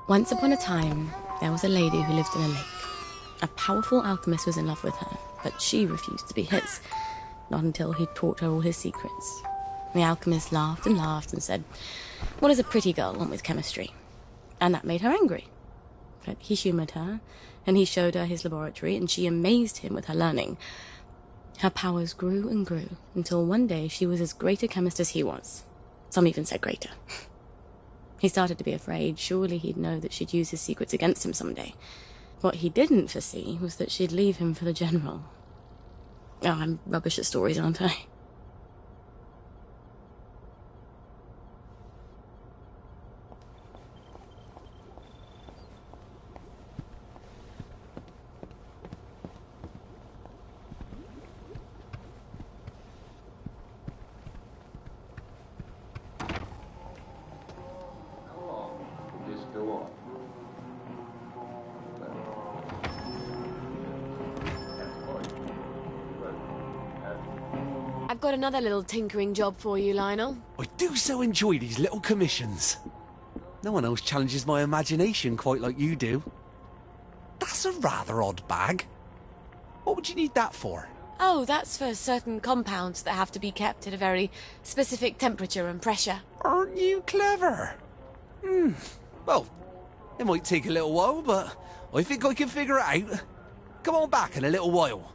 Once upon a time, there was a lady who lived in a lake. A powerful alchemist was in love with her, but she refused to be his, not until he'd taught her all his secrets. The alchemist laughed and said, "What does a pretty girl want with chemistry?" And that made her angry. But he humoured her, and he showed her his laboratory, and she amazed him with her learning. Her powers grew and grew, until one day she was as great a chemist as he was. Some even said greater. He started to be afraid. Surely he'd know that she'd use his secrets against him someday. What he didn't foresee was that she'd leave him for the general. Oh, I'm rubbish at stories, aren't I? I've got another little tinkering job for you, Lionel. I do so enjoy these little commissions. No one else challenges my imagination quite like you do. That's a rather odd bag. What would you need that for? Oh, that's for certain compounds that have to be kept at a very specific temperature and pressure. Aren't you clever? Well, it might take a little while, but I think I can figure it out. Come on back in a little while.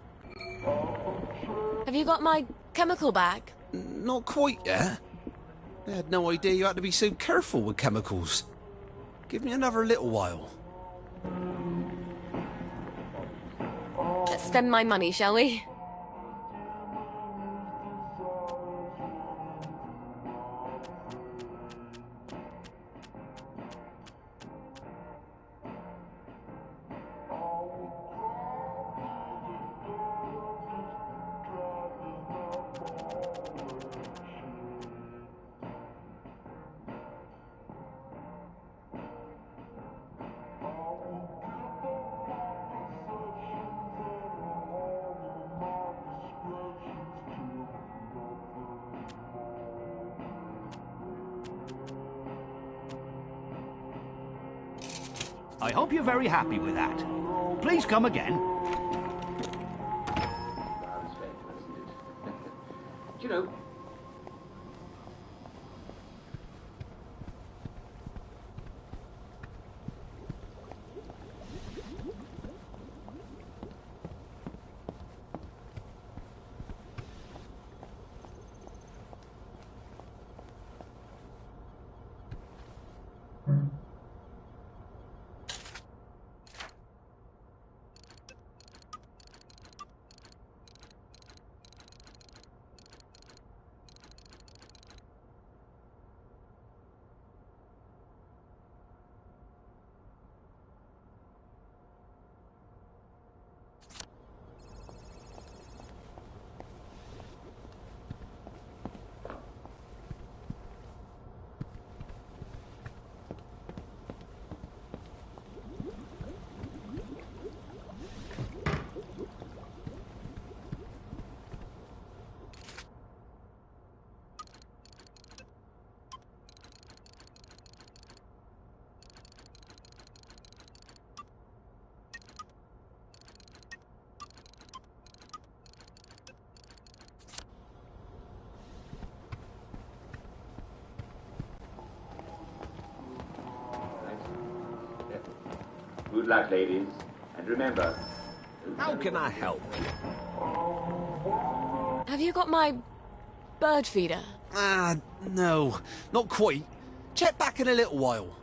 Have you got my chemical bag? Not quite yet. I had no idea you had to be so careful with chemicals. Give me another little while. Let's spend my money, shall we? I hope you're very happy with that. Please come again. Do you know, good luck, ladies. And remember... How can I help? Have you got my bird feeder? No, not quite. Check back in a little while.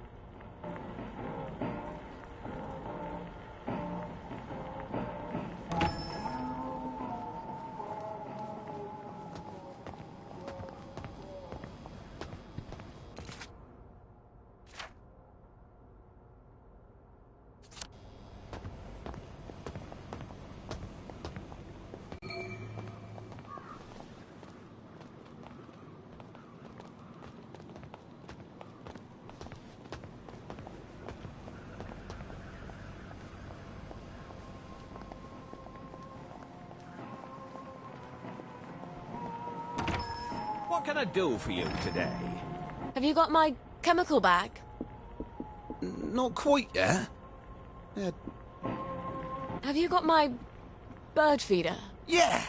What can I do for you today? Have you got my chemical bag? Not quite yet. Yeah. Have you got my bird feeder? Yeah!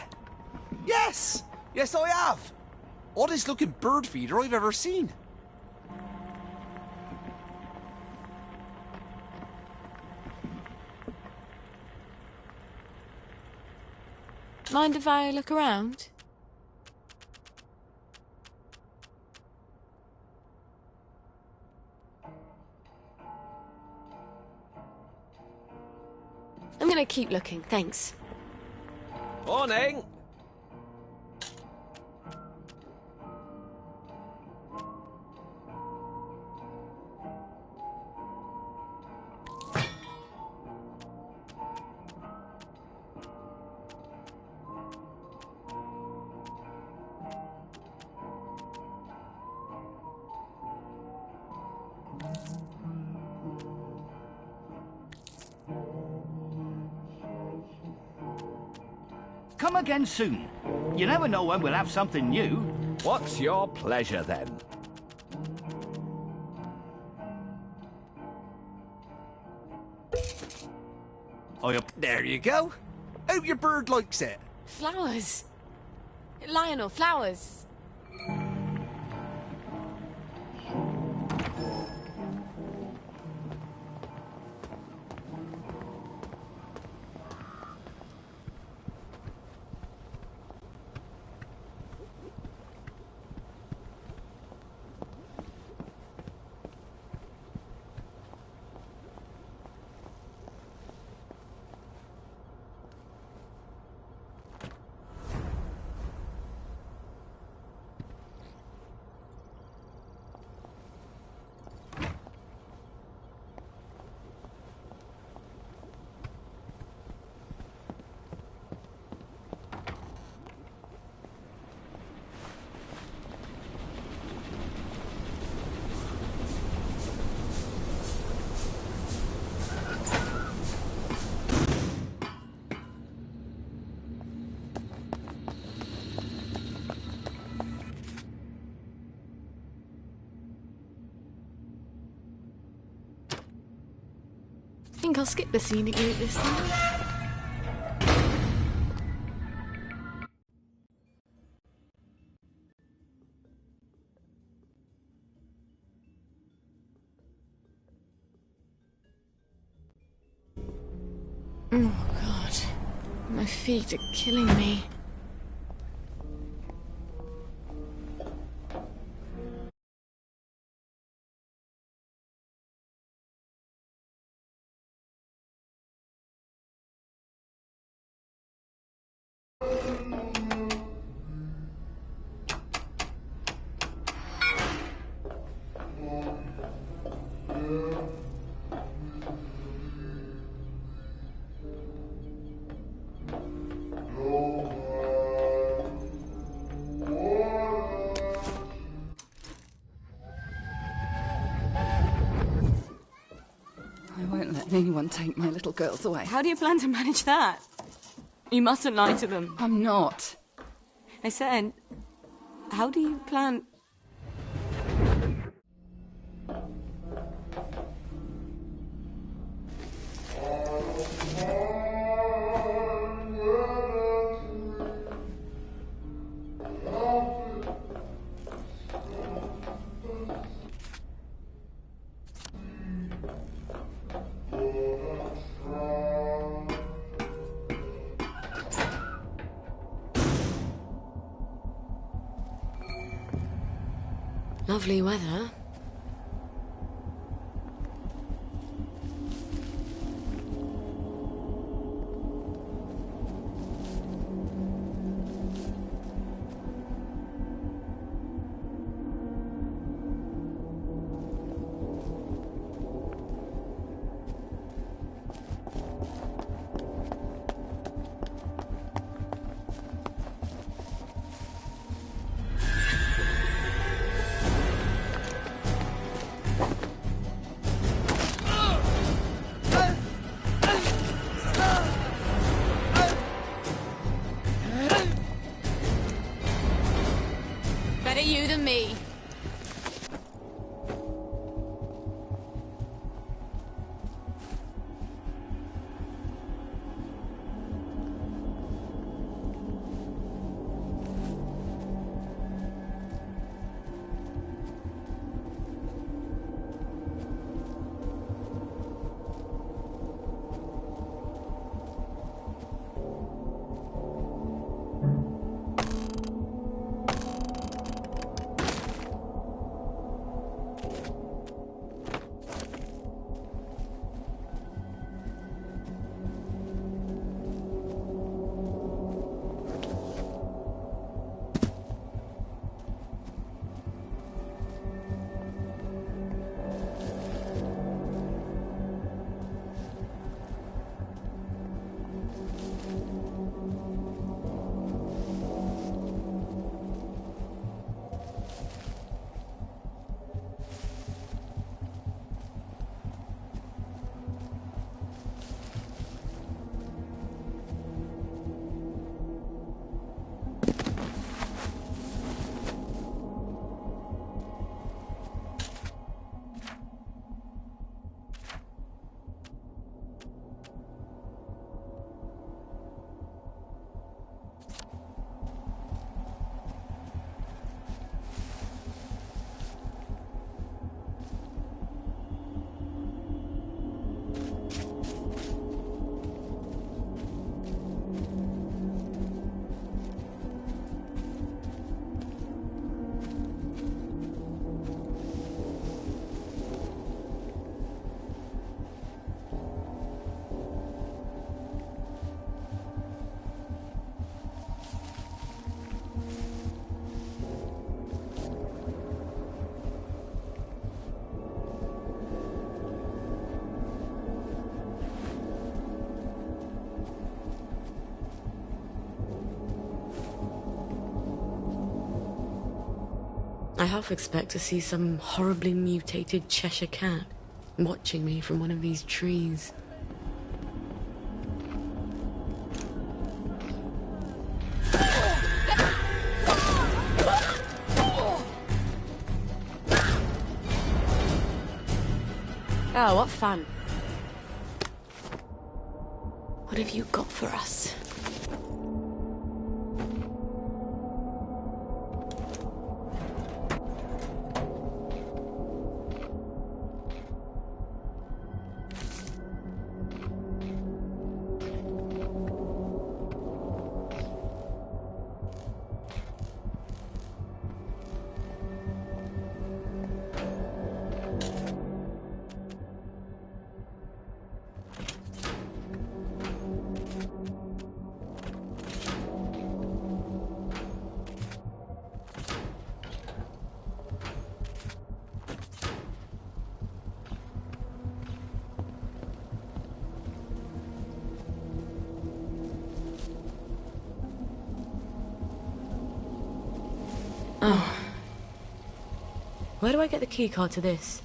Yes! Yes, I have! Oddest looking bird feeder I've ever seen. Mind if I look around? I'm gonna keep looking, thanks. Morning! Come again soon. You never know when we'll have something new. What's your pleasure, then? There you go. Hope your bird likes it. Flowers. Lionel, flowers. Think I'll skip the scenic route this time. Oh God, my feet are killing me. I won't let anyone take my little girls away. How do you plan to manage that? You mustn't lie to them. I'm not. I said, how do you plan... Lovely weather. half expect to see some horribly mutated Cheshire cat watching me from one of these trees. Oh, what fun. What have you got for us? Oh. Where do I get the keycard to this?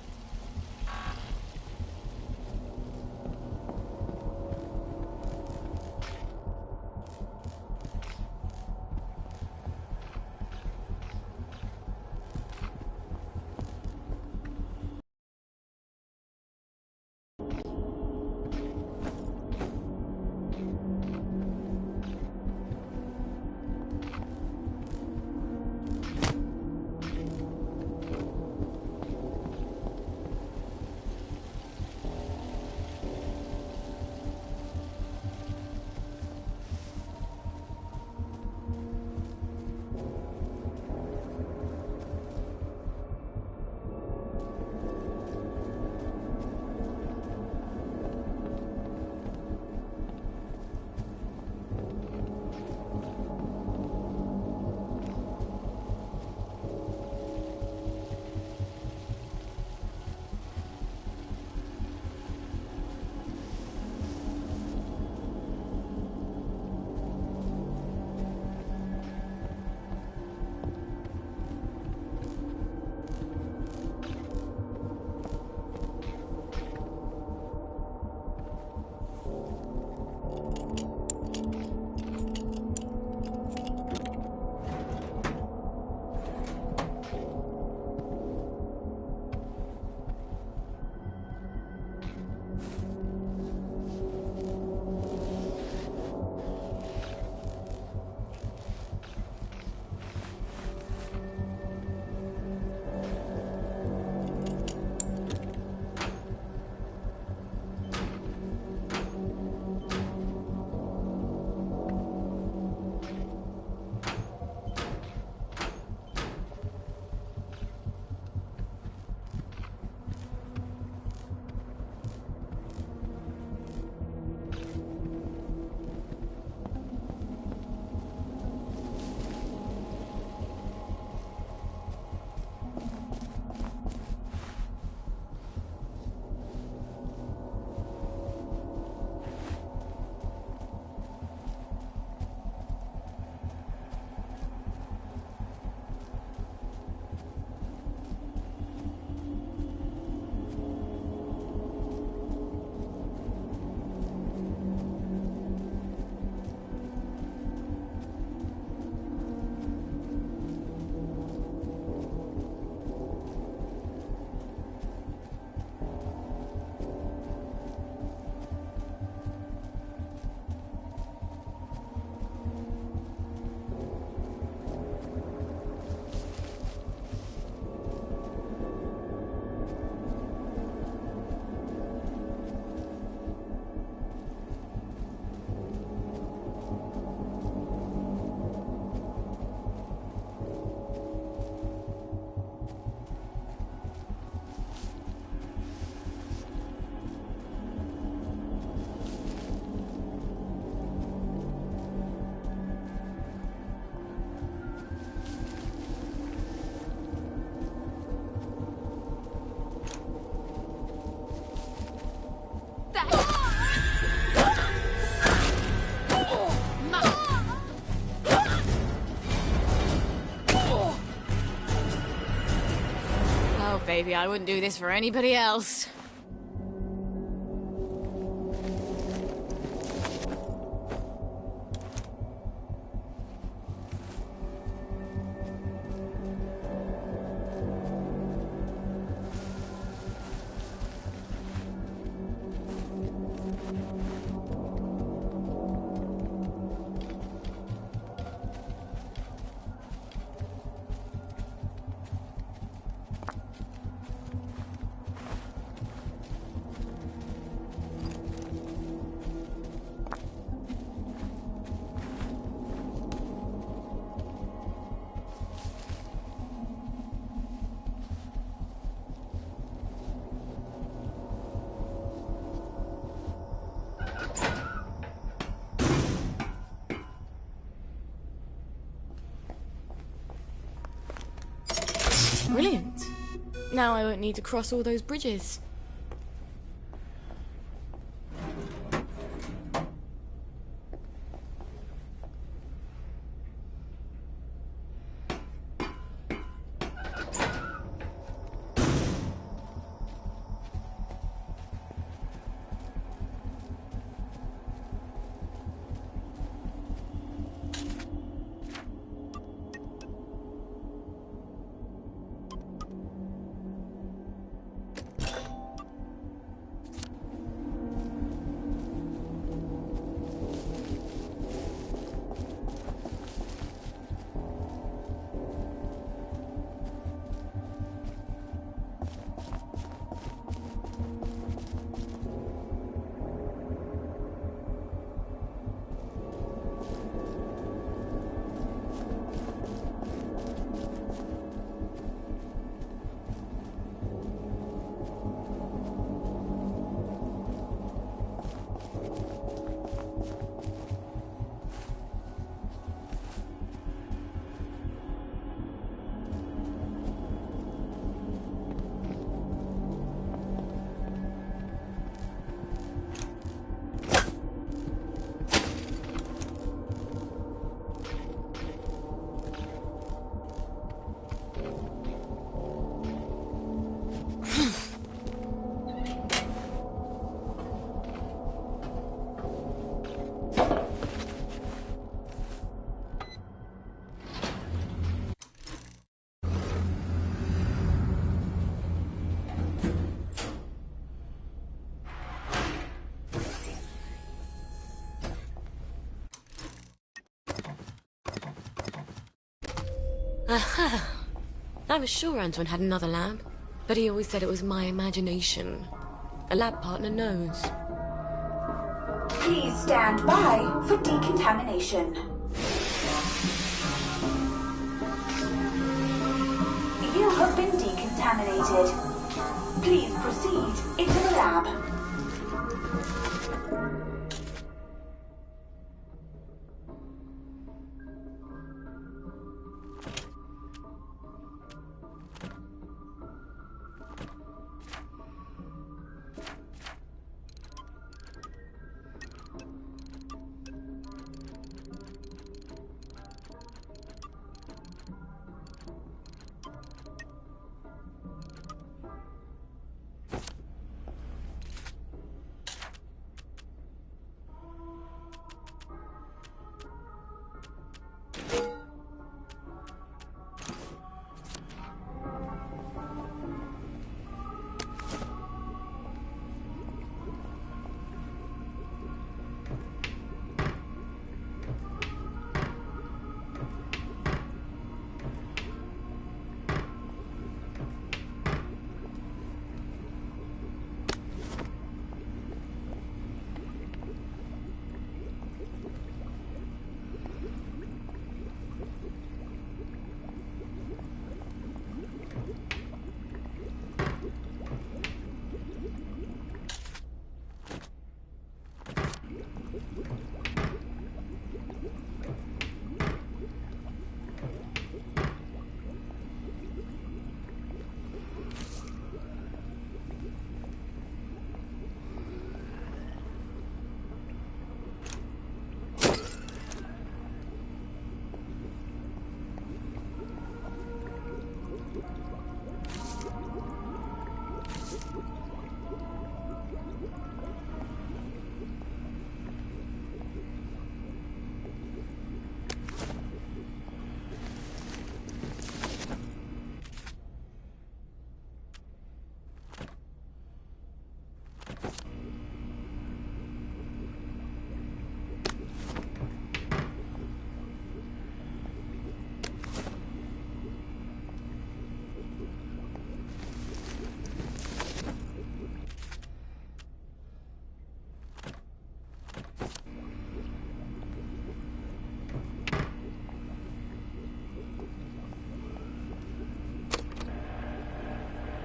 off, baby. I wouldn't do this for anybody else. Brilliant. Now I won't need to cross all those bridges. Aha! I was sure Antoine had another lab, but he always said it was my imagination. A lab partner knows. Please stand by for decontamination. You have been decontaminated. Please proceed into the lab.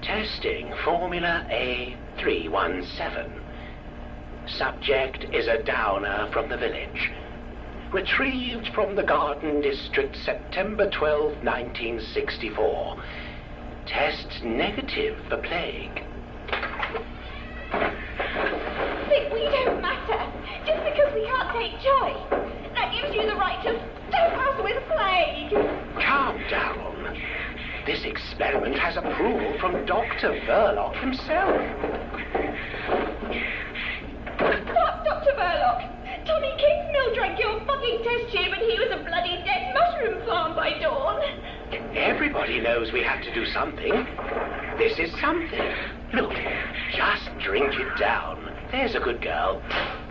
Testing Formula A317. Subject is a downer from the village. Retrieved from the Garden District September 12, 1964. Test negative for plague. We don't matter. Just because we can't take choice. That gives you the right to stamp us with plague. Calm down. This experiment has approval from Dr. Verloc himself. What, Dr. Verloc? Tommy Kingsmill drank your fucking test tube and he was a bloody dead mushroom farm by dawn. Everybody knows we have to do something. This is something. Look, just drink it down. There's a good girl.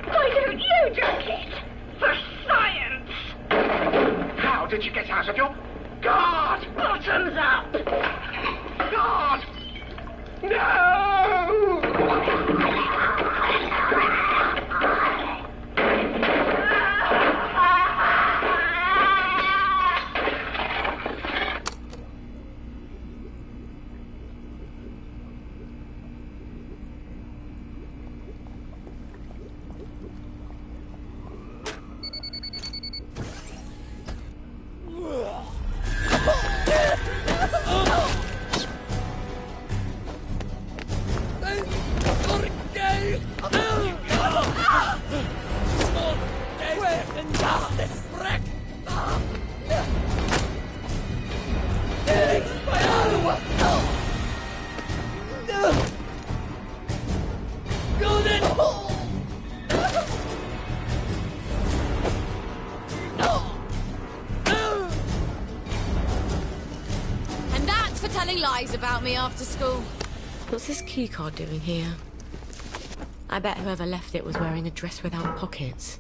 Why don't you drink it? For science! How did you get out of your guard? Bottoms up! Guard! No! And that's for telling lies about me after school. What's this keycard doing here? I bet whoever left it was wearing a dress without pockets.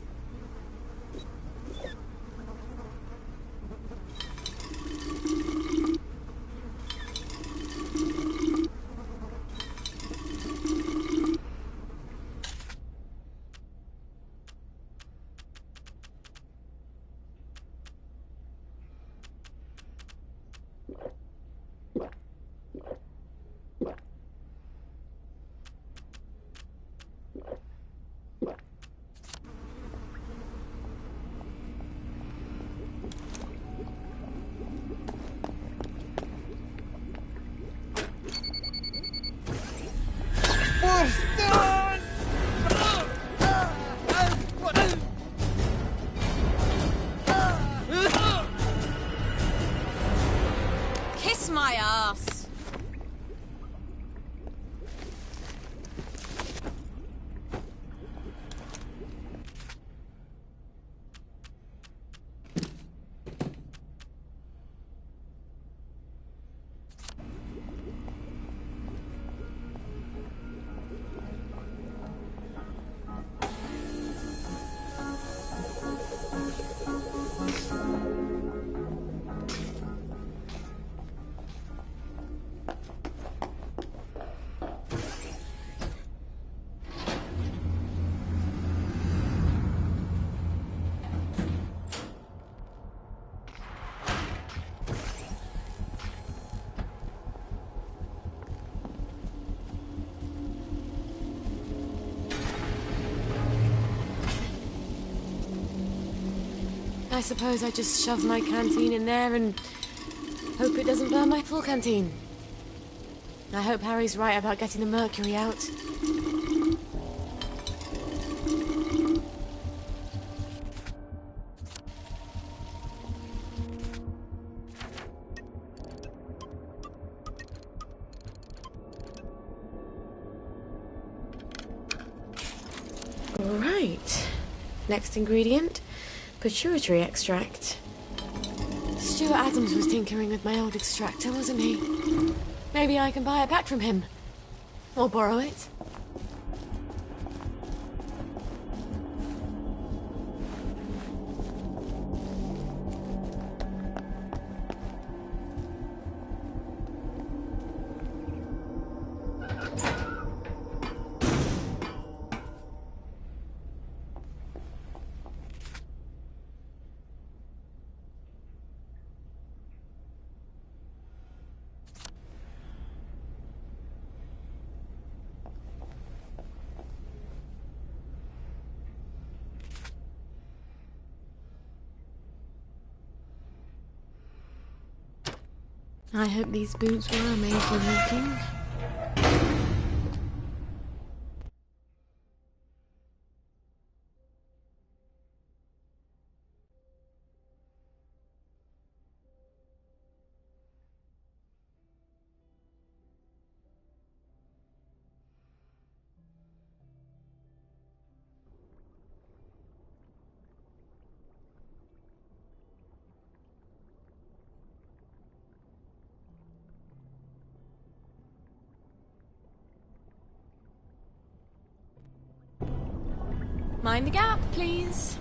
Kiss my ass! I suppose I just shove my canteen in there and hope it doesn't burn my full canteen. I hope Harry's right about getting the mercury out. All right. Next ingredient. Pituitary extract. Stuart Adams was tinkering with my old extractor, wasn't he? Maybe I can buy it back from him. Or borrow it. I hope these boots were made for walking. Mind the gap, please.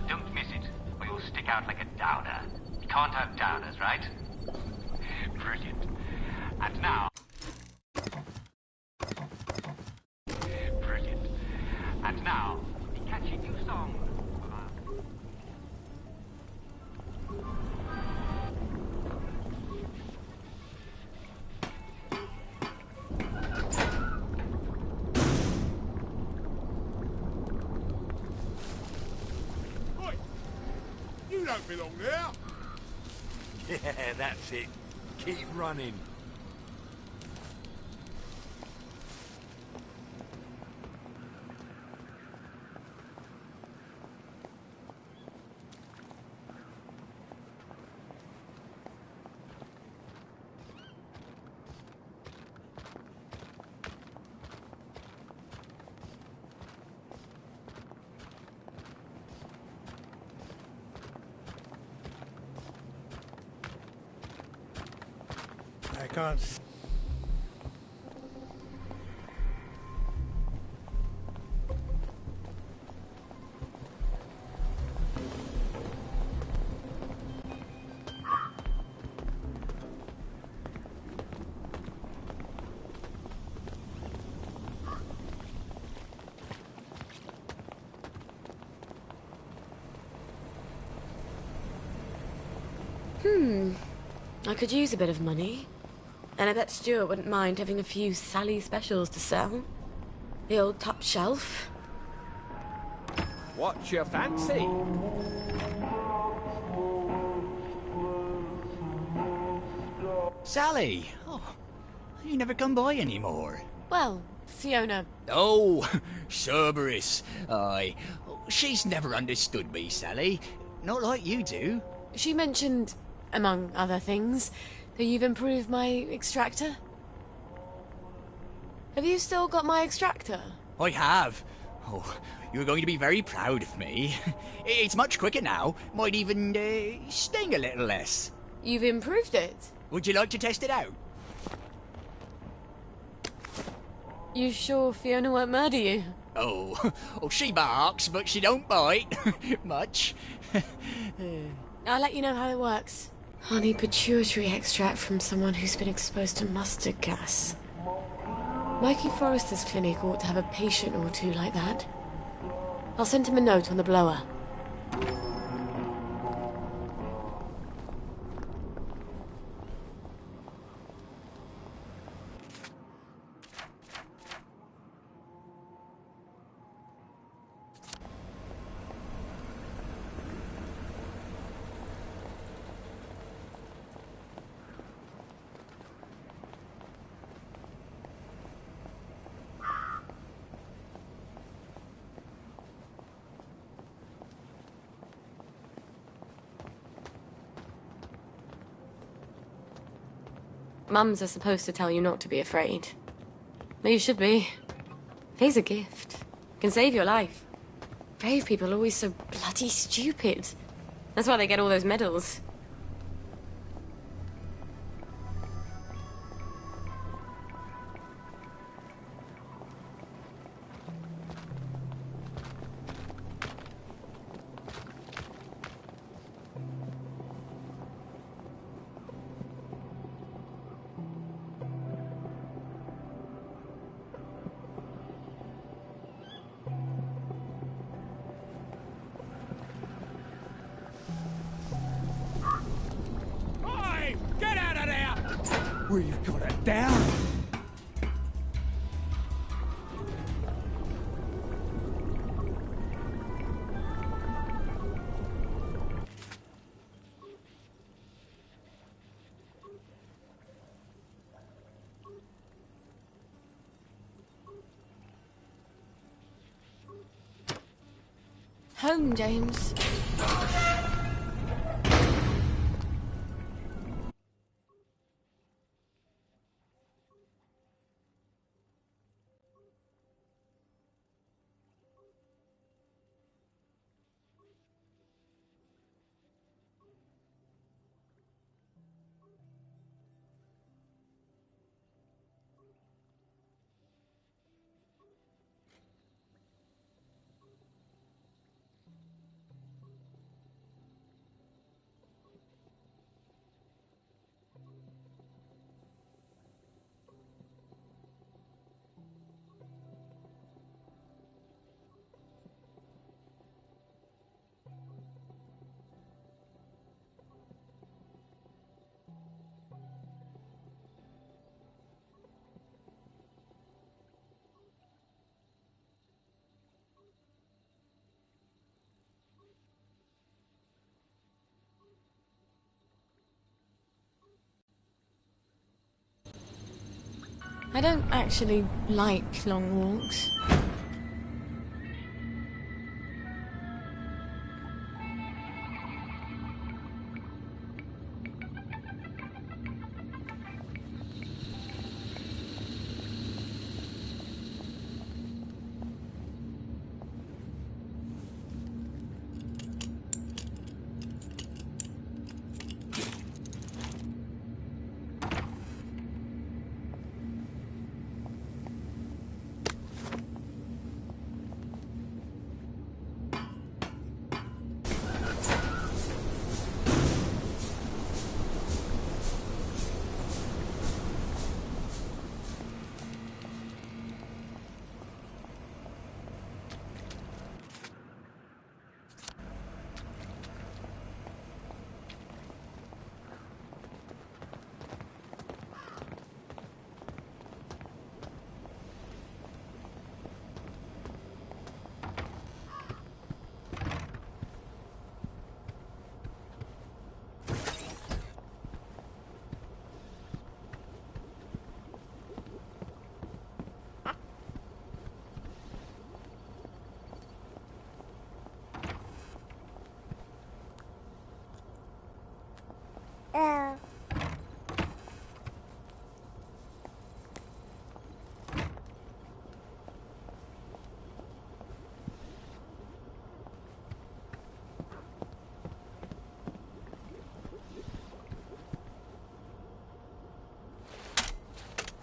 Don't miss it, or you'll stick out like a downer. You can't have downers, right? Brilliant. And now... Brilliant. And now, the catchy new song. You don't belong there. Yeah, that's it. Keep running. I can't. I could use a bit of money. And I bet Stuart wouldn't mind having a few Sally specials to sell. The old top shelf. What's your fancy? Sally! Oh, you never come by anymore. Well, Fiona. Oh, Cerberus. Aye. She's never understood me, Sally. Not like you do. She mentioned, among other things, that you've improved my extractor. Have you still got my extractor? I have. Oh, you're going to be very proud of me. It's much quicker now. Might even sting a little less. You've improved it? Would you like to test it out? You sure Fiona won't murder you? Oh, she barks, but she don't bite. Much. I'll let you know how it works. Honey pituitary extract from someone who's been exposed to mustard gas. Mikey Forrester's clinic ought to have a patient or two like that. I'll send him a note on the blower. Mums are supposed to tell you not to be afraid. But you should be. Faith's a gift. Can save your life. Brave people are always so bloody stupid. That's why they get all those medals. We've got it down. Home, James. I don't actually like long walks.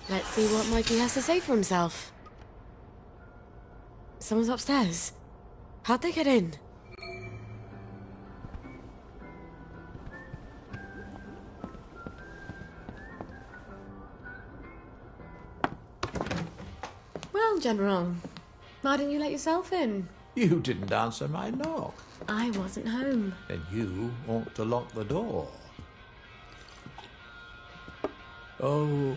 Let's see what Mikey has to say for himself. Someone's upstairs. How'd they get in? Well, General, why didn't you let yourself in? You didn't answer my knock. I wasn't home. Then you ought to lock the door. Oh,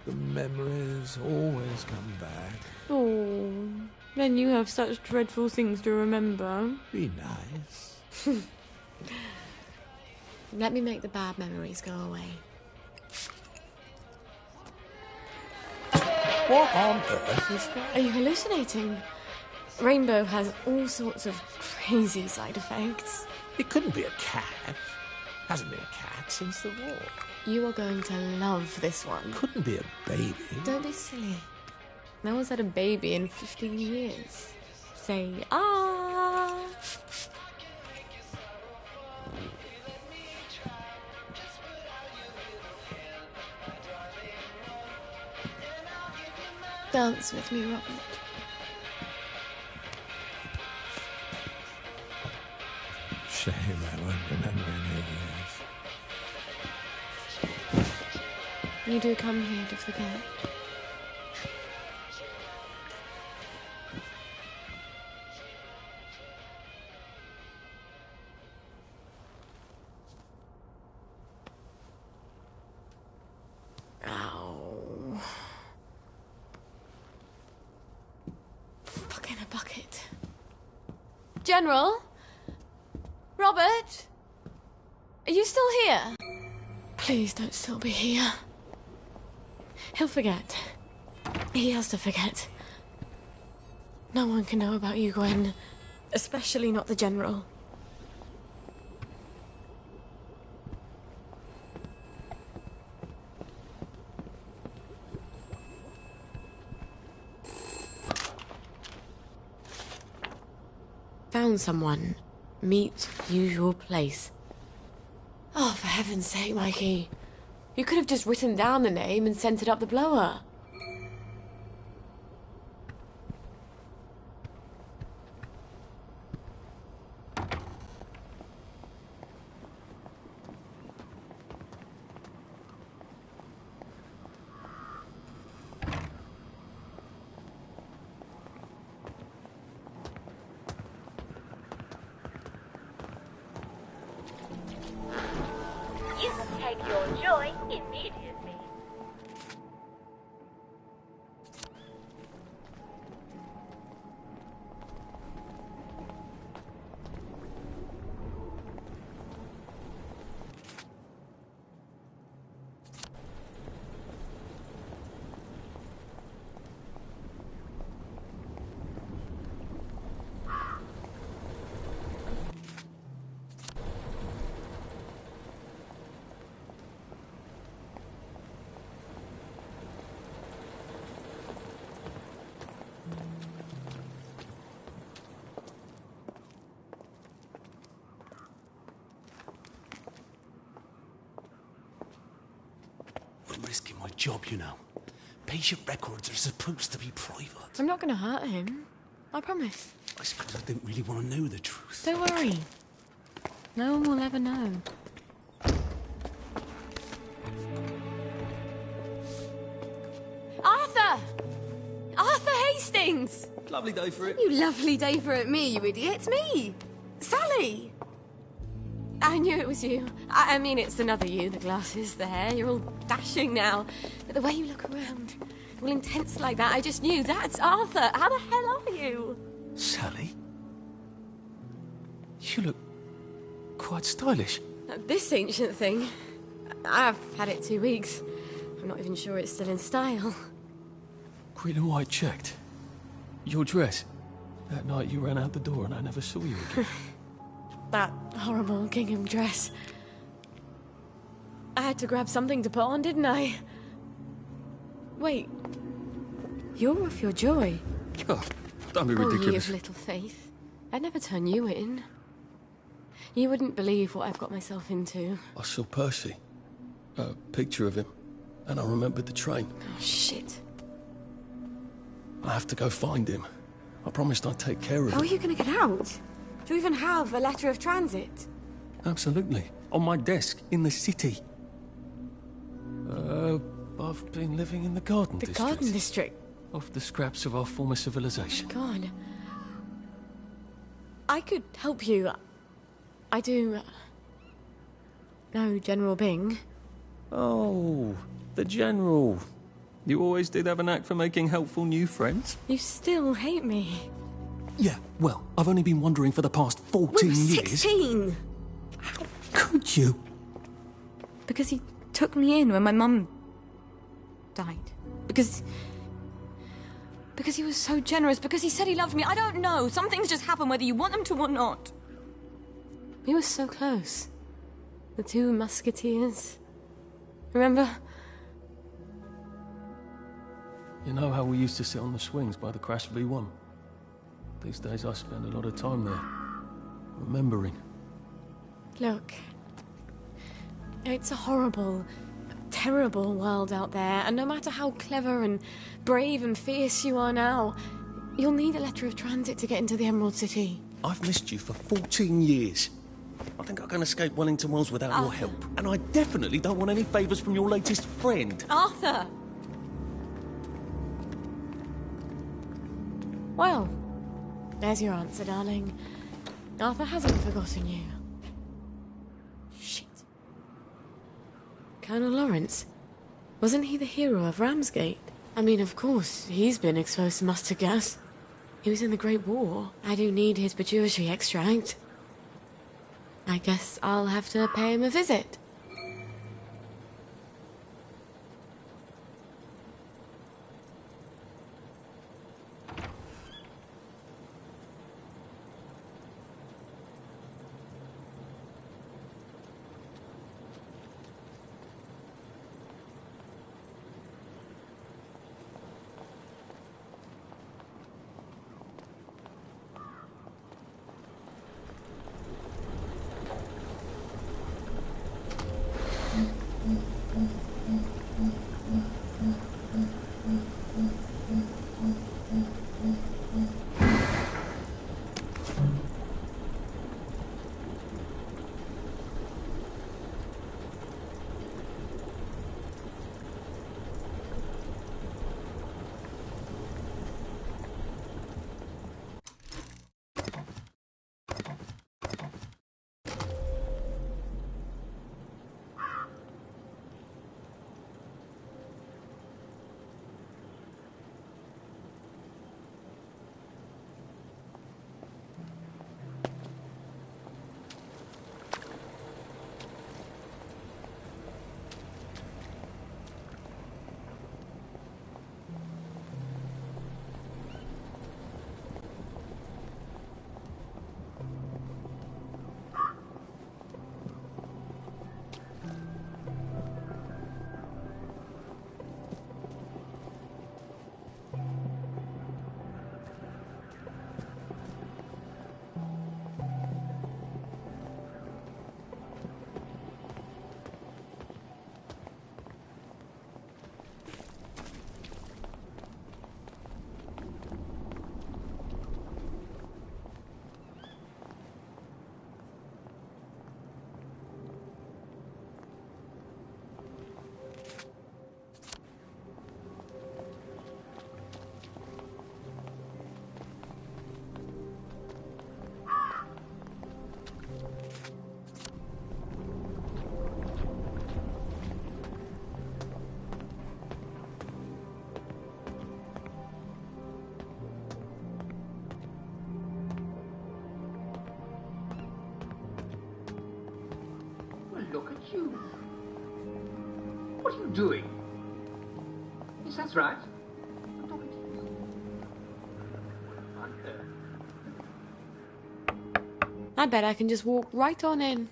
the memories always come back. Oh, then you have such dreadful things to remember. Be nice. Let me make the bad memories go away. What on earth is that? Are you hallucinating? Rainbow has all sorts of crazy side effects. It couldn't be a cat. Hasn't been a cat since the war. You are going to love this one. Couldn't be a baby. Don't be silly. No one's had a baby in 15 years. Say, ah! Dance with me, Robert. Shame I won't remember any of this. You do come here to forget. General? Robert? Are you still here? Please don't still be here. He'll forget. He has to forget. No one can know about you, Gwen. Especially not the General. Found someone. Meet usual place. Oh, for heaven's sake, Mikey. You could have just written down the name and sent it up the blower. You can take your joy immediately. I'm risking my job, you know. Patient records are supposed to be private. I'm not going to hurt him. I promise. I suppose I didn't really want to know the truth. Don't worry. No one will ever know. Arthur! Arthur Hastings! Lovely day for it. You lovely day for it, me, you idiot. It's me! Sally! I knew it was you. I mean, it's another you, the glasses, the hair. You're all dashing now. But the way you look around, all intense like that, I just knew that's Arthur. How the hell are you? Sally? You look quite stylish. This ancient thing. I've had it 2 weeks. I'm not even sure it's still in style. Green and white checked. Your dress. That night you ran out the door and I never saw you again. That horrible gingham dress. I had to grab something to put on, didn't I? Wait. You're off your joy. Oh, don't be ridiculous. Oh, you have little faith. I'd never turn you in. You wouldn't believe what I've got myself into. I saw Percy. A picture of him. And I remembered the train. Oh, shit. I have to go find him. I promised I'd take care of him. How are you going to get out? Do you even have a letter of transit? Absolutely. On my desk, in the city. I've been living in the Garden District. The Garden District? Off the scraps of our former civilization. God. I could help you. I do... know General Bing. Oh, the General. You always did have a knack for making helpful new friends. You still hate me. Yeah, well, I've only been wondering for the past 14 we were years. 16! How could you? Because he took me in when my mum died. Because he was so generous. Because he said he loved me. I don't know. Some things just happen whether you want them to or not. We were so close. The two musketeers. Remember? You know how we used to sit on the swings by the crashed V1? These days I spend a lot of time there, remembering. Look, it's a horrible, terrible world out there, and no matter how clever and brave and fierce you are now, you'll need a letter of transit to get into the Emerald City. I've missed you for 14 years. I think I can escape Wellington Wells without your help. And I definitely don't want any favours from your latest friend. Arthur! Well, there's your answer, darling. Arthur hasn't forgotten you. Shit. Colonel Lawrence? Wasn't he the hero of Ramsgate? I mean, of course, he's been exposed to mustard gas. He was in the Great War. I do need his pituitary extract. I guess I'll have to pay him a visit. Look at you. What are you doing? Yes, that's right. I'm talking to you. I bet I can just walk right on in.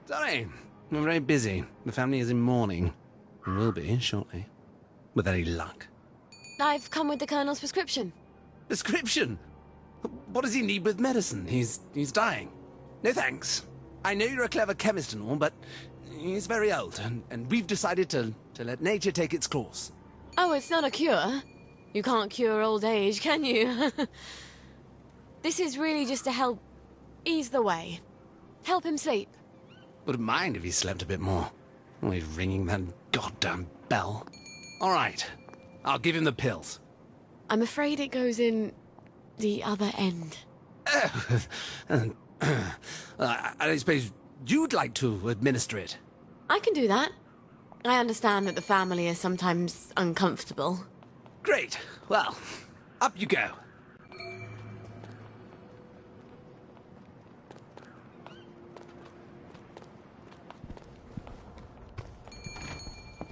Sorry, I'm very busy. The family is in mourning. And will be shortly. With any luck. I've come with the Colonel's prescription. Prescription? What does he need with medicine? He's dying. No thanks. I know you're a clever chemist and all, but he's very old, and we've decided to let nature take its course. Oh, it's not a cure. You can't cure old age, can you? This is really just to help ease the way. Help him sleep. Wouldn't mind if he slept a bit more. Always ringing that goddamn bell. All right, I'll give him the pills. I'm afraid it goes in the other end. I suppose you'd like to administer it. I can do that. I understand that the family is sometimes uncomfortable. Great. Well, up you go.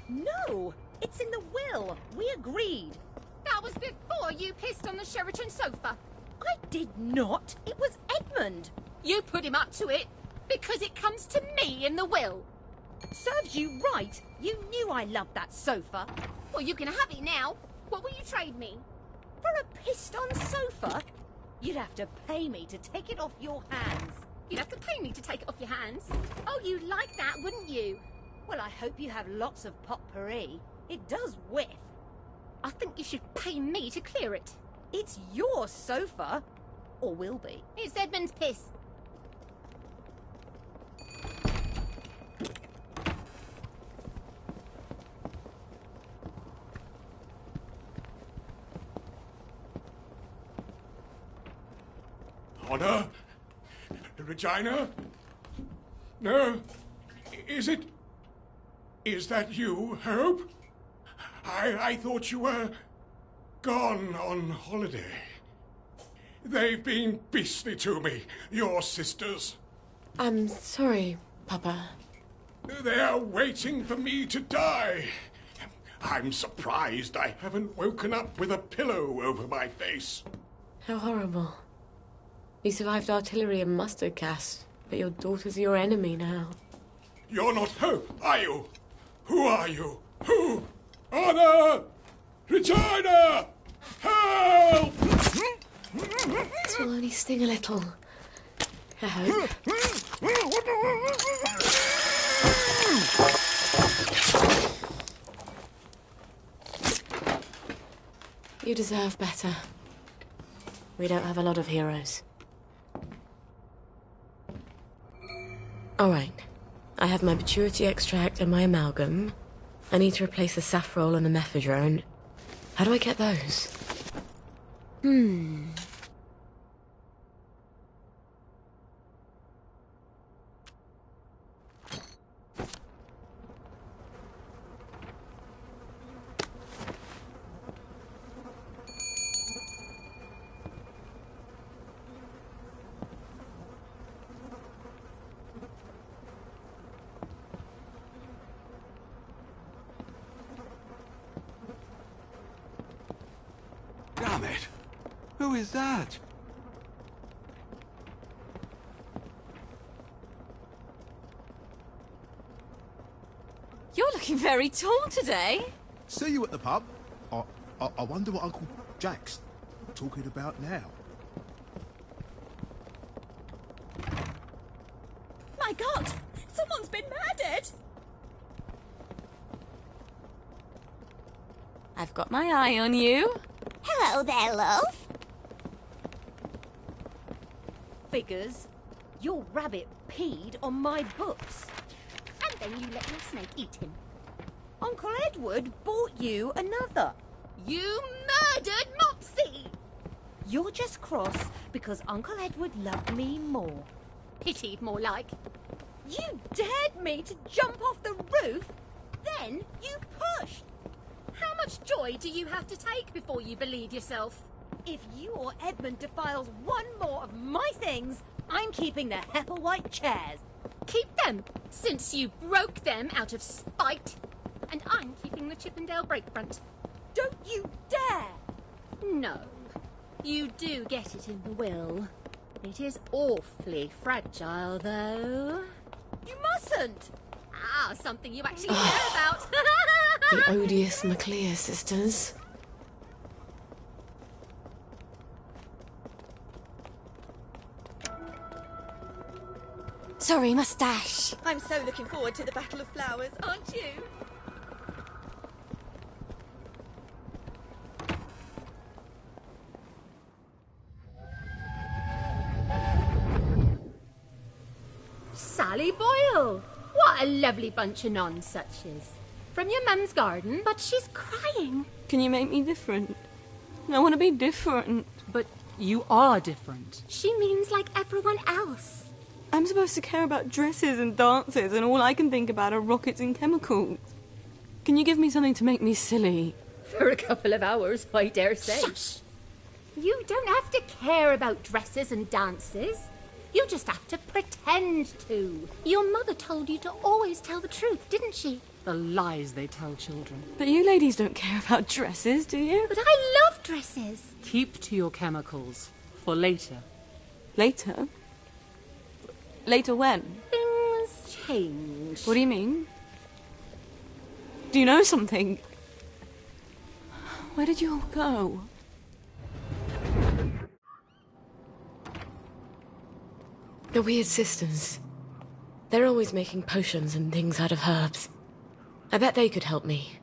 No! It's in the will! We agreed! That was before you pissed on the Sheraton sofa. I did not! It was Edmund! You put him up to it, because it comes to me in the will. Serves you right! You knew I loved that sofa! Well, you can have it now. What will you trade me? For a pissed-on sofa? You'd have to pay me to take it off your hands. You'd have to pay me to take it off your hands? Oh, you'd like that, wouldn't you? Well, I hope you have lots of potpourri. It does whiff. I think you should pay me to clear it. It's your sofa. Or will be. It's Edmund's piss. Honor? Regina? No. Is it? Is that you, Hope? I thought you were gone on holiday. They've been beastly to me, your sisters. I'm sorry, Papa. They're waiting for me to die. I'm surprised I haven't woken up with a pillow over my face. How horrible. You survived artillery and mustard gas, but your daughter's your enemy now. You're not Hope, are you? Who are you? Who? Honor! Regina! Help! This will only sting a little. I hope. You deserve better. We don't have a lot of heroes. All right. I have my maturity extract and my amalgam. I need to replace the saffrol and the mephedrone. How do I get those? Damn it! Who is that? You're looking very tall today. See you at the pub. I wonder what Uncle Jack's talking about now. My God! Someone's been murdered! I've got my eye on you. Hello there, love. Figures. Your rabbit peed on my books. And then you let your snake eat him. Uncle Edward bought you another. You murdered Mopsy! You're just cross because Uncle Edward loved me more. Pitied, more like. You dared me to jump off the roof, then you pushed. How much joy do you have to take before you believe yourself? If you or Edmund defiles one more of my things, I'm keeping the Hepplewhite chairs. Keep them, since you broke them out of spite. And I'm keeping the Chippendale breakfront. Don't you dare! No. You do get it in the will. It is awfully fragile, though. You mustn't! Ah, something you actually care about. The odious McClear sisters. Sorry, moustache. I'm so looking forward to the Battle of Flowers, aren't you? Sally Boyle! What a lovely bunch of nonsuches. From your mum's garden, but she's crying. Can you make me different? I want to be different. But you are different. She means like everyone else. I'm supposed to care about dresses and dances, and all I can think about are rockets and chemicals. Can you give me something to make me silly? For a couple of hours, I dare say. Shush! You don't have to care about dresses and dances. You just have to pretend to. Your mother told you to always tell the truth, didn't she? The lies they tell children. But you ladies don't care about dresses, do you? But I love dresses. Keep to your chemicals. For later. Later? Later when? Things change. What do you mean? Do you know something? Where did you all go? The weird sisters. They're always making potions and things out of herbs. I bet they could help me.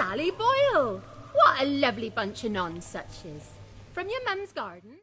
Sally Boyle. What a lovely bunch of nonsuches. From your mum's garden.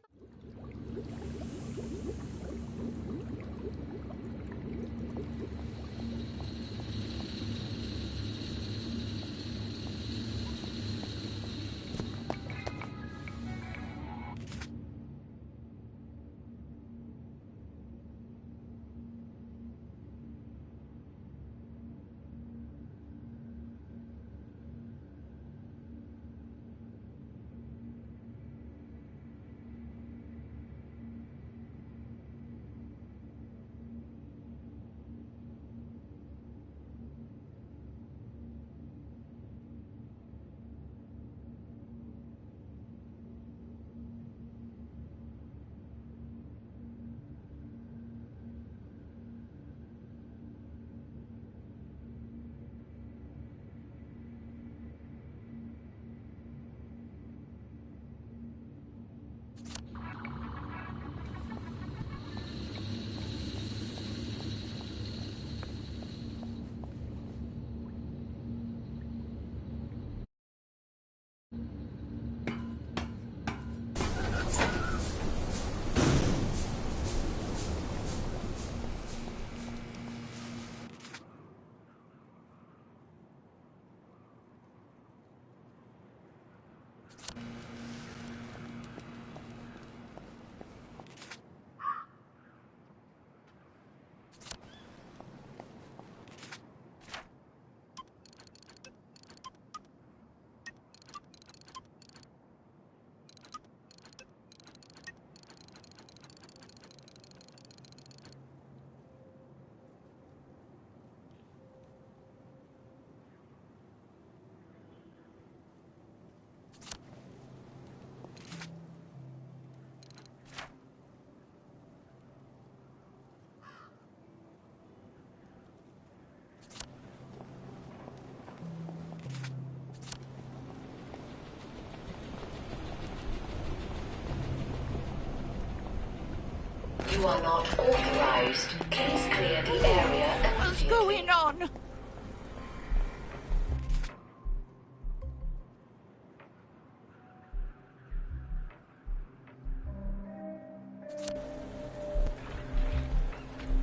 You are not authorized. Please clear the area. What's going on?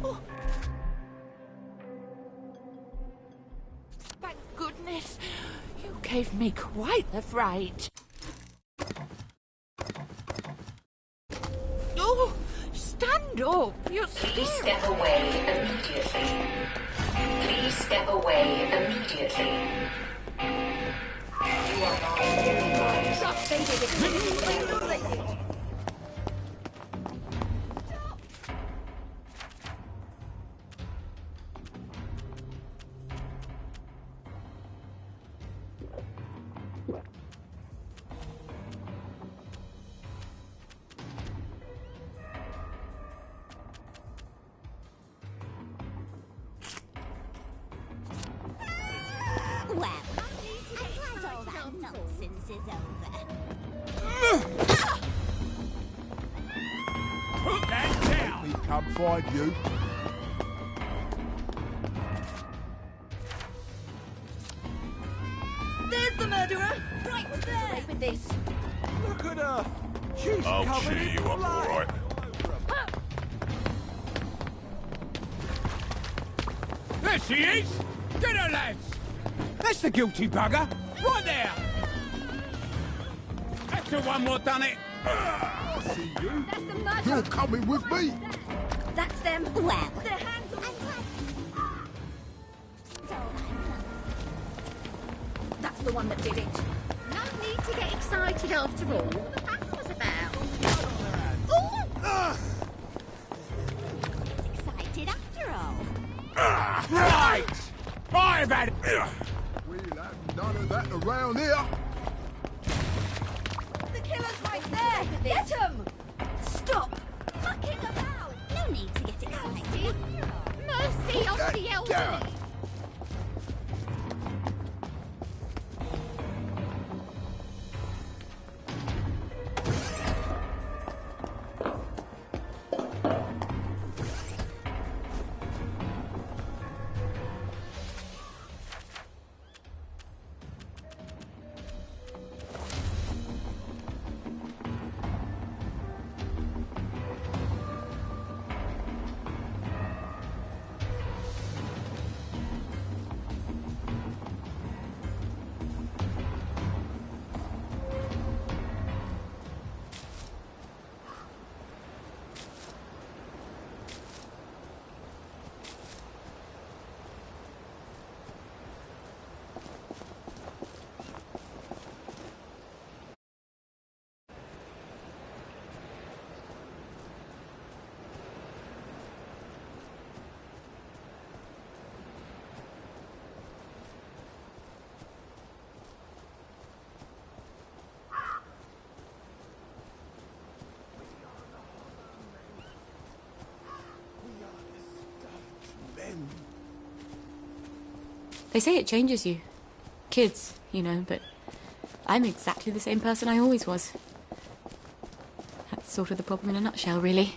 Oh. Thank goodness. You gave me quite the fright. Oh, stand up. You're scary. Please step away immediately. Please step away immediately. You are not authorized. Well, I'm glad all that nonsense is over. Put that down! He come find you. There's the murderer! Right there! Away with this. Look at her! She's I'll covered cheer in you up, blood. all right. There she is! Get her, lads! That's the guilty bugger! Right there! That's the one what done it! I see you. That's the murderer. You're coming with me. That's them. Well, their hands on... That's the one that did it. No need to get excited after all. What the fuss was about? Excited after all. Right! I've had it! We'll have none of that around here. The killer's right there! Get him! Stop mucking about! No need to get excited. Mercy on the elderly. They say it changes you. Kids, you know, but I'm exactly the same person I always was. That's sort of the problem in a nutshell, really.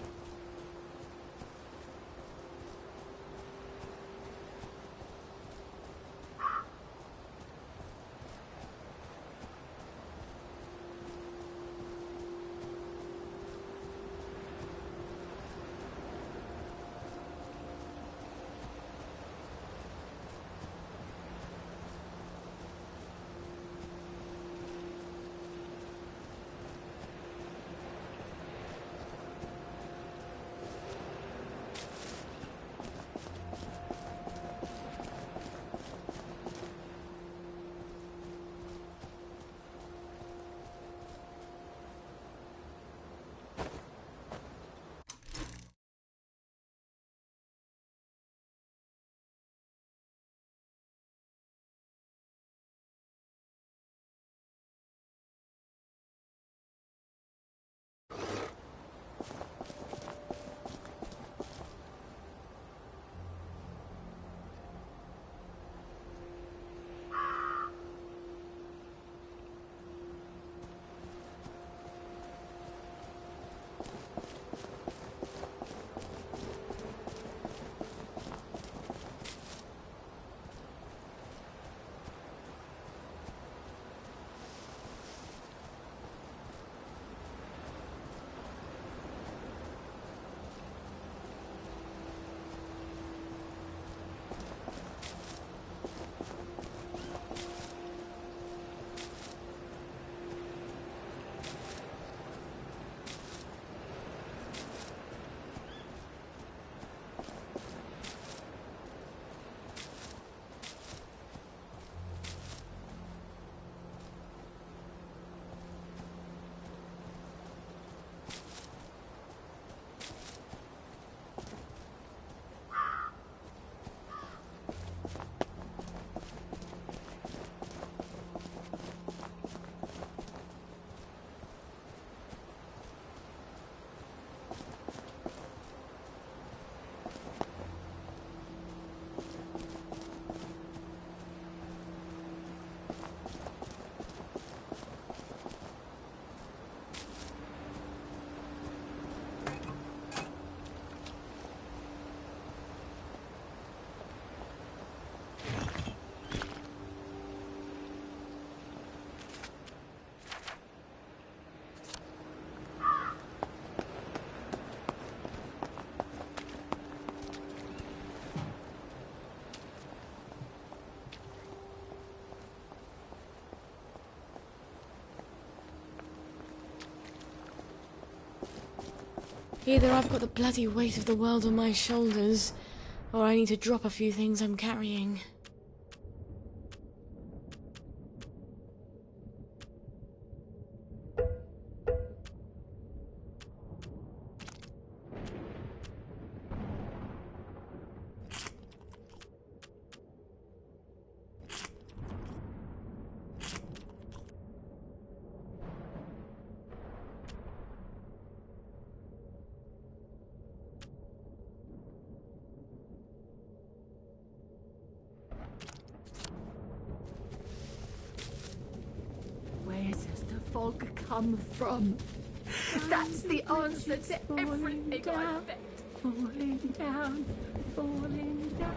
Either I've got the bloody weight of the world on my shoulders, or I need to drop a few things I'm carrying. Where does the fog come from? That's the answer to everything I bet. Falling down, falling down.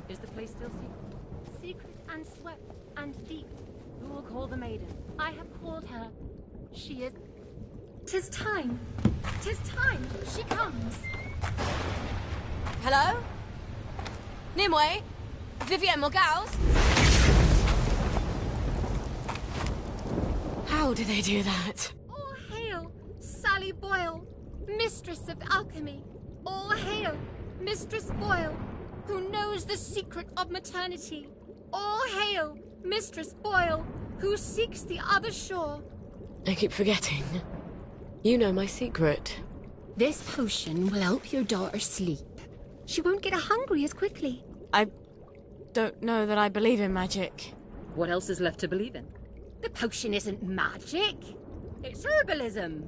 Is the place still secret? Secret and swept and deep. Who will call the maiden? I have called her. She is... 'Tis time. 'Tis time. She comes. Hello? Nimue? Vivienne Morgals? How do they do that? All hail, Sally Boyle, mistress of alchemy. All hail, Mistress Boyle, who knows the secret of maternity. All hail, Mistress Boyle, who seeks the other shore. I keep forgetting. You know my secret. This potion will help your daughter sleep. She won't get hungry as quickly. I don't know that I believe in magic. What else is left to believe in? The potion isn't magic. It's herbalism.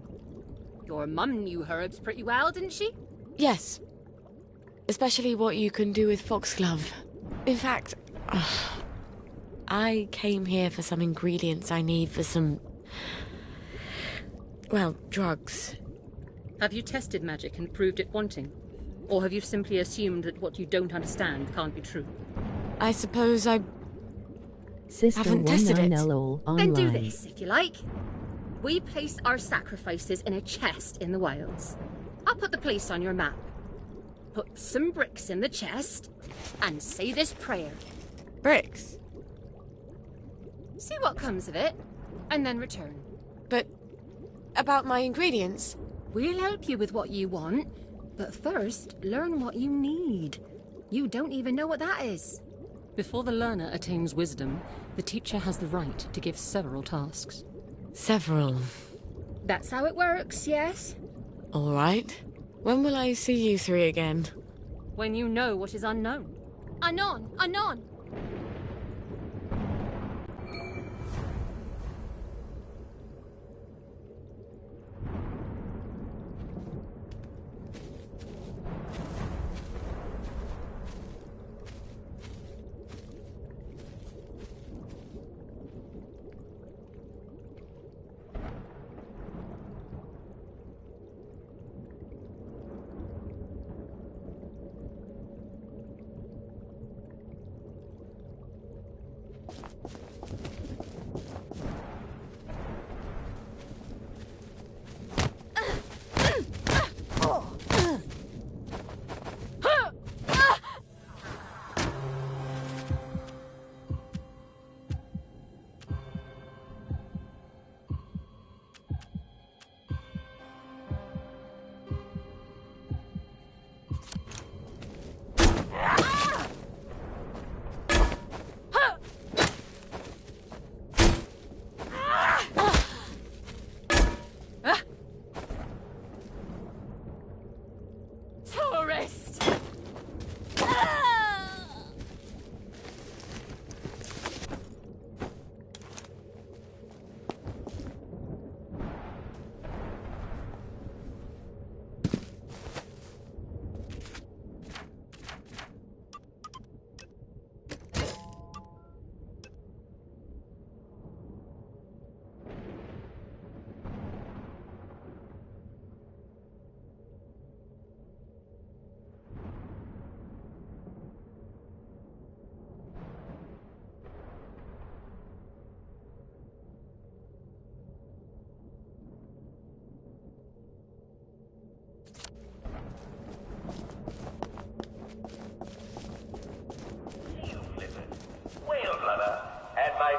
Your mum knew herbs pretty well, didn't she? Yes. Especially what you can do with foxglove. In fact, I came here for some ingredients I need for some... well, drugs. Have you tested magic and proved it wanting? Or have you simply assumed that what you don't understand can't be true? I suppose I Sister haven't tested it. LOL Then do online. this, if you like. We place our sacrifices in a chest in the wilds. I'll put the place on your map. Put some bricks in the chest and say this prayer. Bricks? See what comes of it, and then return. But about my ingredients? We'll help you with what you want, but first, learn what you need. You don't even know what that is. Before the learner attains wisdom, the teacher has the right to give several tasks. Several. That's how it works, yes? All right. When will I see you three again? When you know what is unknown. Anon, anon!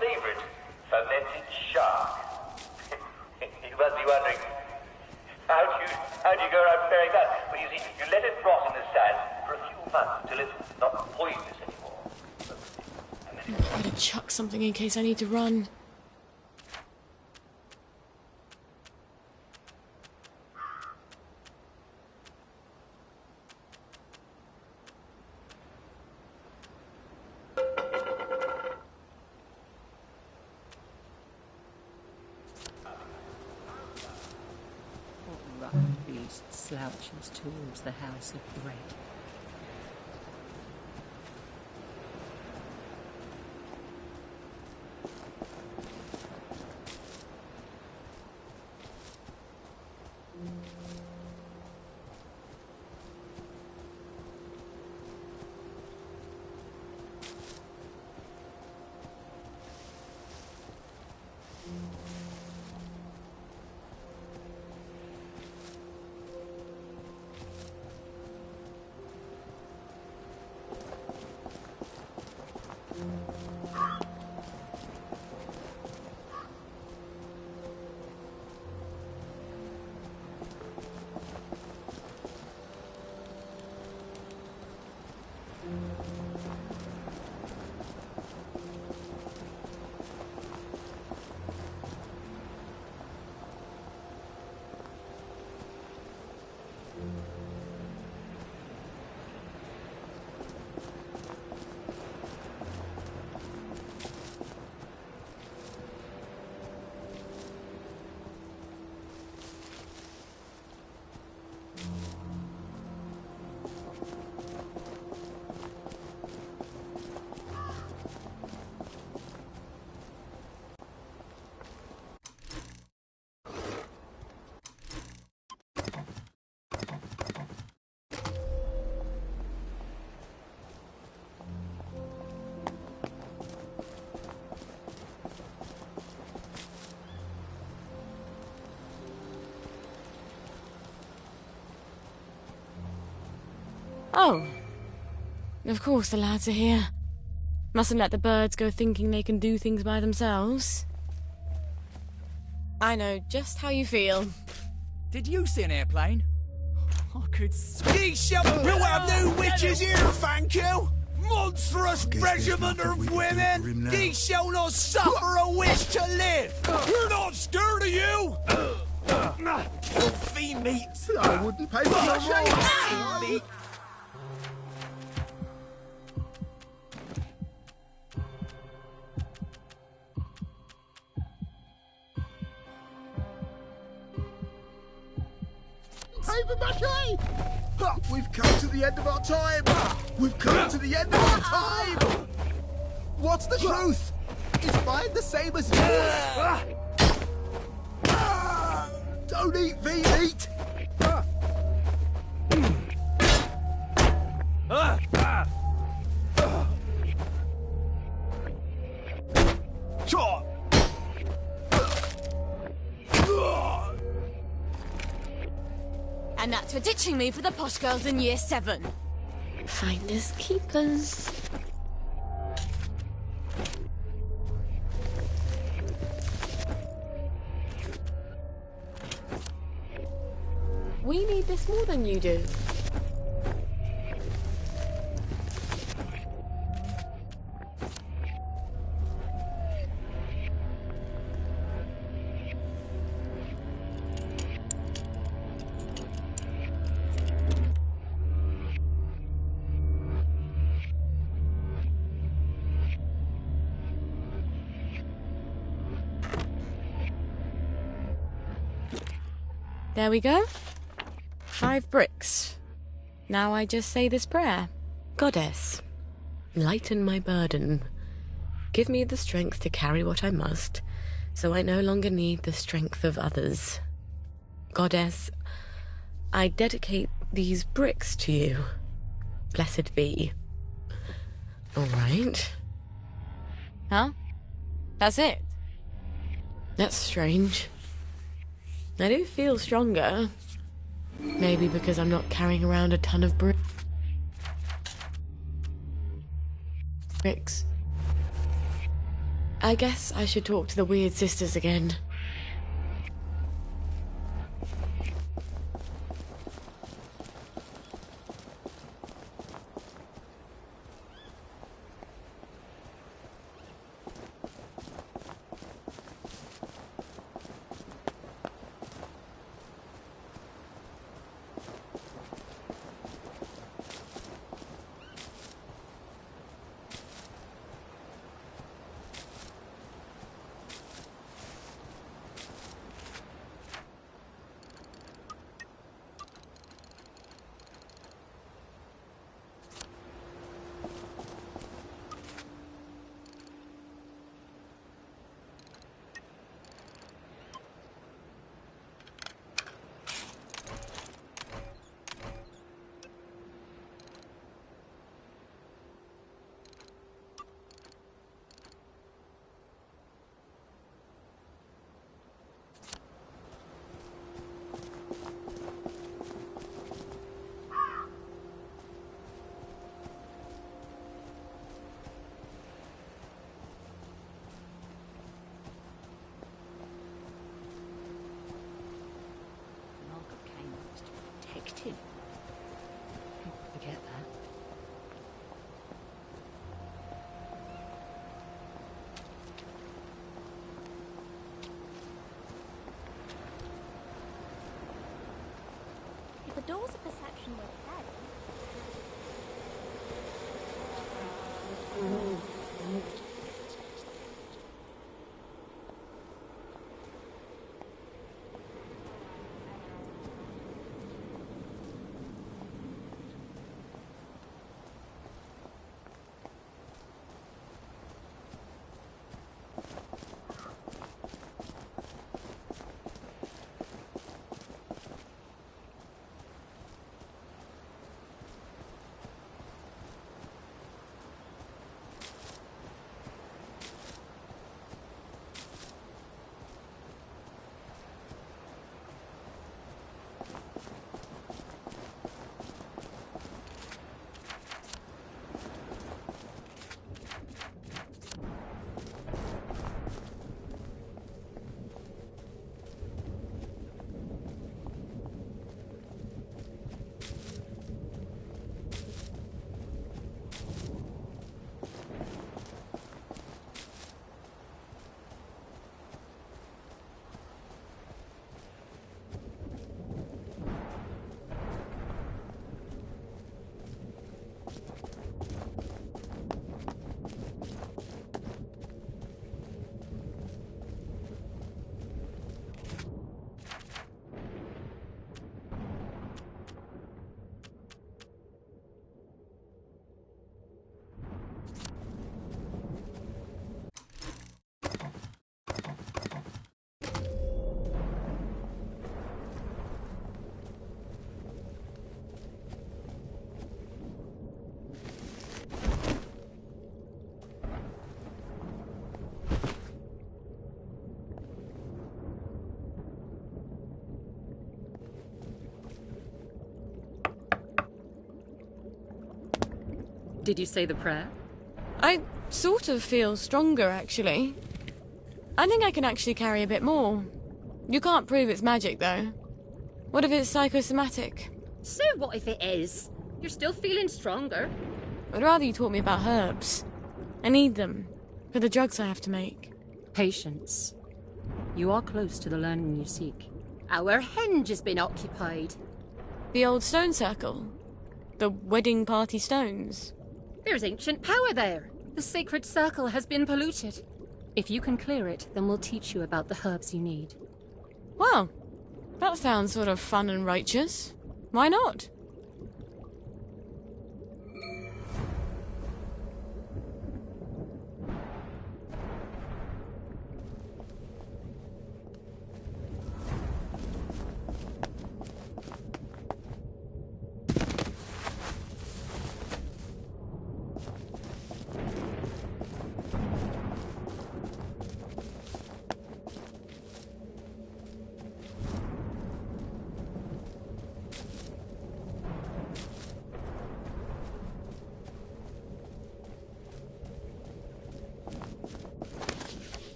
favorite, fermented shark. You must be wondering, how do you go around preparing that? Well, you see, you let it rot in the sand for a few months until it's not poisonous anymore. I better chuck something in case I need to run. Slouches towards the house of bread. Oh. Of course the lads are here. Mustn't let the birds go thinking they can do things by themselves. I know just how you feel. Did you see an airplane? I could... Ye shall have no witches here, thank you! Monstrous regiment of women! Ye shall not suffer a wish to live! We're not scared of you! Filthy meat! I wouldn't pay for your meat! Paper-mache! We've come to the end of our time! We've come to the end of our time! What's the truth? Is mine the same as yours? Don't eat V-meat! And that's for ditching me for the posh girls in year 7. Finders keepers. We need this more than you do. There we go. 5 bricks. Now I just say this prayer. Goddess, lighten my burden. Give me the strength to carry what I must, so I no longer need the strength of others. Goddess, I dedicate these bricks to you. Blessed be. All right. Huh? That's it? That's strange. I do feel stronger. Maybe because I'm not carrying around a ton of bricks. I guess I should talk to the weird sisters again. Forget that. If the doors of perception were dead. Did you say the prayer? I sort of feel stronger, actually. I think I can actually carry a bit more. You can't prove it's magic, though. What if it's psychosomatic? So what if it is? You're still feeling stronger. I'd rather you taught me about herbs. I need them for the drugs I have to make. Patience. You are close to the learning you seek. Our henge has been occupied. The old stone circle? The wedding party stones? There's ancient power there. The sacred circle has been polluted. If you can clear it, then we'll teach you about the herbs you need. Well, that sounds sort of fun and righteous. Why not?